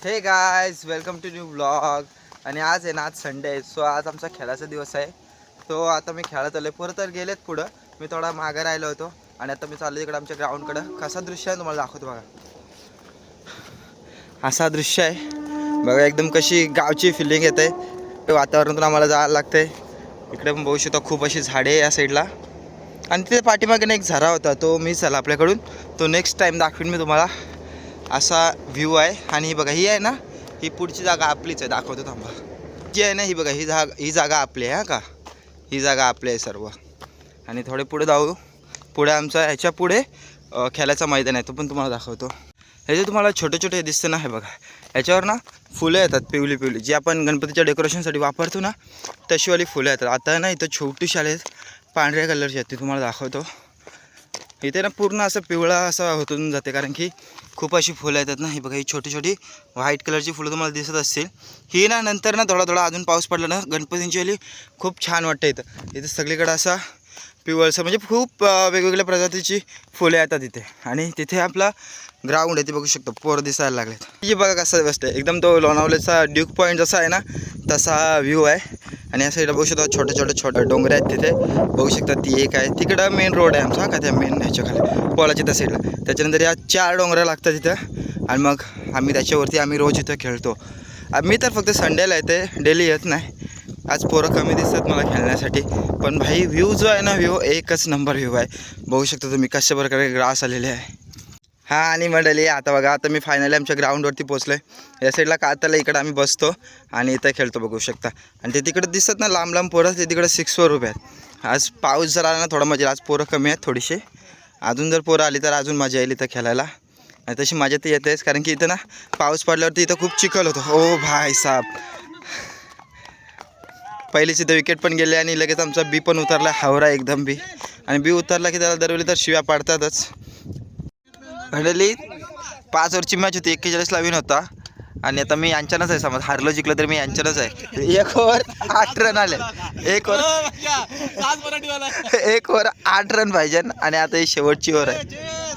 हे guys welcome to new blog. आणि आज आहे ना, आज संडे आहे. सो आज आमचा खेळाचा दिवस आहे. तो आता मी खेळत आलो. पोरं तर गेलेत पुढं, मी थोडा मागे राहिलो होतो. आणि आता मी चाललो इकडे आमच्या ग्राउंडकडं. कसा दृश्य आहे तुम्हाला दाखवतो बघा. असा दृश्य आहे बघा, एकदम कशी गावची फिलिंग येते. वातावरणातून आम्हाला जायला लागते. इकडे पण बघू शकता खूप अशी झाडे आहे या साईडला. आणि तिथे पाठीमागे एक झरा होता, तो मिस झाला आपल्याकडून. तो नेक्स्ट टाईम दाखवीन मी तुम्हाला. असा व्ह्यू आहे. आणि ही बघा, ही आहे ना, ही पुढची जागा आपलीच आहे. दाखवतो थांबा. जी आहे ना, ही बघा, ही जागा आपली आहे. का ही जागा आपली आहे सर्व. आणि थोडे पुढे जाऊ. पुढे आमचा ह्याच्या पुढे खेळायचं मैदान आहे, तो पण तुम्हाला दाखवतो. हे जे तुम्हाला छोटे छोटे दिसते ना, हे बघा, याच्यावर ना फुलं येतात, पिवली पिवली, जी आपण गणपतीच्या डेकोरेशनसाठी वापरतो ना, तशीवाली फुलं येतात. आता ना इथं छोटीशी आले, पांढऱ्या कलरची आहेत, ती तुम्हाला दाखवतो. इथे ना पूर्ण असं पिवळा असं होतून जाते, कारण की खूप अशी फुलं येतात ना. ही बघा, ही छोटी छोटी व्हाईट कलरची फुलं तुम्हाला दिसत असतील. ही ना नंतर ना थोडा अजून पाऊस पडला ना, गणपतींची वाली खूप छान वाटतं. इथं सगळीकडे असा पिवळसर, म्हणजे खूप वेगवेगळ्या प्रजातीची फुले येतात इथे. आणि तिथे आपला ग्राउंड आहे, ते बघू शकतो. पोरं दिसायला लागलेत. ही बघा कसं बसते, एकदम तो लोणावळ्याचा ड्यूक पॉईंट जसा आहे ना, तसा व्ह्यू आहे. आणि या साईडला बघू शकता छोटे डोंगर आहेत तिथे, बघू शकता. ती एक आहे तिकडं मेन रोड आहे आमचा, का त्या मेन ह्याच्या खाली पोलाच्या त्या साईडला. त्याच्यानंतर या 4 डोंगरं लागतात तिथं. आणि मग त्याच्यावरती आम्ही रोज इथं खेळतो. मी तर फक्त संडेला येते, डेली येत नाही. आज पोरं कमी दिसतात मला खेळण्यासाठी. पण भाई व्ह्यू जो आहे ना, व्ह्यू एकच नंबर व्ह्यू आहे. बघू शकता तुम्ही कशा प्रकारे ग्रास आलेले आहे. हां, आणि मंडळी आता बघा, आता मी फायनली आमच्या ग्राउंडवरती पोचलो आहे. या साईडला काताला इकडं आम्ही बसतो आणि इथं खेळतो, बघू शकता. आणि ते तिकडे दिसत ना लांब लांब पोरं, ते तिकडे 6वर उभे आहेत. आज पाऊस जर आला ना थोडा मजा, आज पोरं कमी आहेत थोडीशी. अजून जर पोरं आली तर अजून मजा येईल इथं खेळायला. आणि तशी मजा तर येतेच, कारण की इथं ना पाऊस पडल्यावरती इथं खूप चिखल होतो. ओ भाई साहब, पहिलीच इथं विकेट पण गेले आणि लगेच आमचा बी पण उतरला, हावरा एकदम बी. आणि बी उतरला की त्याला दरवेळी तर शिव्या पाडतातच. घडली 5 ओव्हरची मॅच होती, 41ला विन होता. आणि आता मी यांच्यानंच आहे, समज हारलो जिंकलो तर मी यांच्यानंच आहे. 1 ओव्हर 8 रन आले. 1 ओव्हर 8 रन पाहिजे. आणि आता ही शेवटची ओव्हर आहे.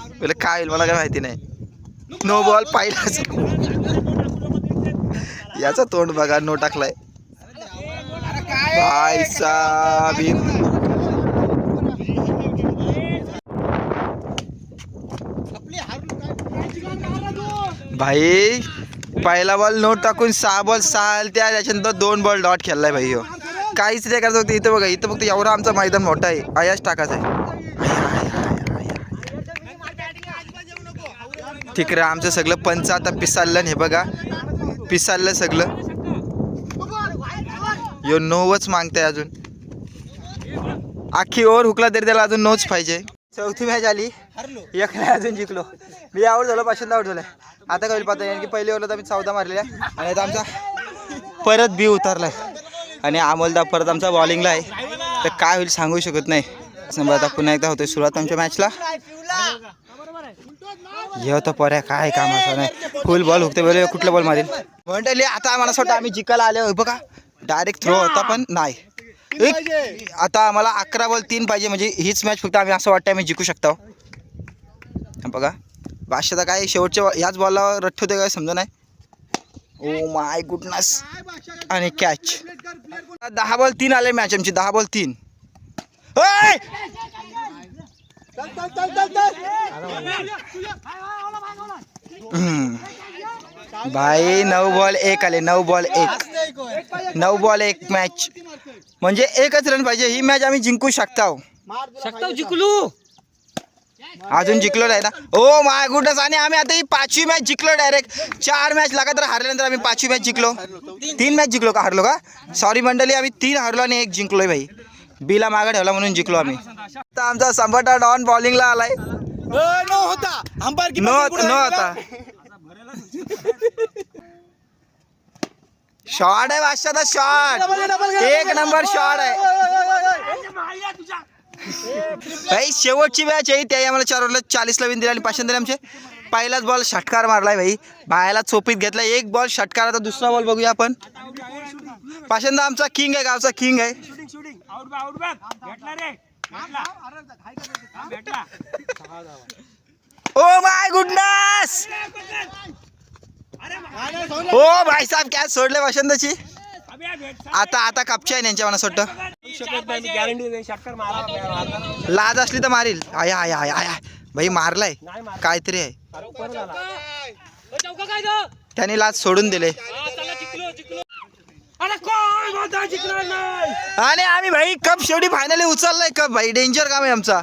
म्हणजे काय होईल मला काय माहिती नाही. नो बॉल पाहिलाच. याचा तोंड बघा, नो टाकलाय भाई साहब. भाई पहिला बॉल नो टाकून 6 बॉल 6 त्या, त्याच्यानंतर 2 बॉल डॉट खेळलाय भाई. हो काहीच नाही करायचं होतं. इथं बघा, इथं फक्त एवढं आमचं मैदान मोठं आहे, अयाच टाकायचं आहे. ठीक आहे, आमचं सगळं पंच आता पिसाललं. हे बघा, पिसाललं सगळं. यो नोच मागताय अजून. अख्खी ओव्हर हुकला तरी त्याला अजून नोच पाहिजे. चौथी मॅच आली, एक नाही अजून जिंकलो. मी आऊट झालो, पाचशे आऊट झालं. आता काय होईल पाहता येईल की पहिली ओव्हरला तर आम्ही 14 मारलेल्या. आणि आता आमचा परत बी उतरलाय. आणि अमोलदा परत आमचा बॉलिंगला आहे. तर काय होईल सांगू शकत नाही. समजा आता पुन्हा एकदा होतोय सुरुवात आमच्या मॅचला. हे होतं पर्या, काय कामाचं नाही. फुल बॉल हुकते बरे, कुठला बॉल मारेल म्हणते. आता आम्हाला असं वाटतं आम्ही जिंकायला आले. बघा डायरेक्ट थ्रो होता, पण नाही. आता आम्हाला 11 बॉल 3 पाहिजे, म्हणजे हीच मॅच फक्त आम्ही असं वाटतं आम्ही जिंकू शकतो. बघा बादशाह काय शेवटच्या याच बॉलला रट्ट होते काय समजा नाही. Oh my goodness. आणि कॅच. 10 बॉल 3 आले मॅच आमची, 10 बॉल 3. भाई 9 बॉल 1 आले. 9 बॉल 1 मॅच, म्हणजे एकच रन पाहिजे. ही मॅच आम्ही जिंकू शकतो. जिंकलो अजून जिंकलो नाही ना. Oh my goodness. आणि आम्ही आता ही 5वी मॅच जिंकलो डायरेक्ट. 4 मॅच लगातार हारल्यानंतर आम्ही 5वी मॅच जिंकलो. 3 मॅच जिंकलो का हारलो का, सॉरी मंडळी. आम्ही 3 हारलो आणि 1 जिंकलोय भाई. बीला मागं ठेवला म्हणून जिंकलो आम्ही. आता आमचा संबटा डॉन बॉलिंगला आलाय. नो होता. शॉट आहे बादशाहचा, शॉट 1 नंबर शॉट आहे भाई. शेवटची मॅच आहे, त्याही आम्हाला 4 ओव्हरला 40ला विन दिला. आणि पाचशे आमचे पहिलाच बॉल षटकार मारलाय भाई, बाहेरला चोपीत घेतला. 1 बॉल षटकार. आता दुसरा बॉल बघूया आपण. पाचशे आमचा किंग आहे, गावचा किंग आहे. Oh my goodness. हो भाई साहेब कॅच सोडले वसंतची. आता कापची आहे यांच्या मनात सोडत. लाज असली तर मारील. आय आय आय आय भाई मारलाय काहीतरी आहे. त्याने लाज सोडून दिले आणि आम्ही भाई कप शेवटी फायनली उचललाय कप भाई. डेंजर काम आहे आमचा.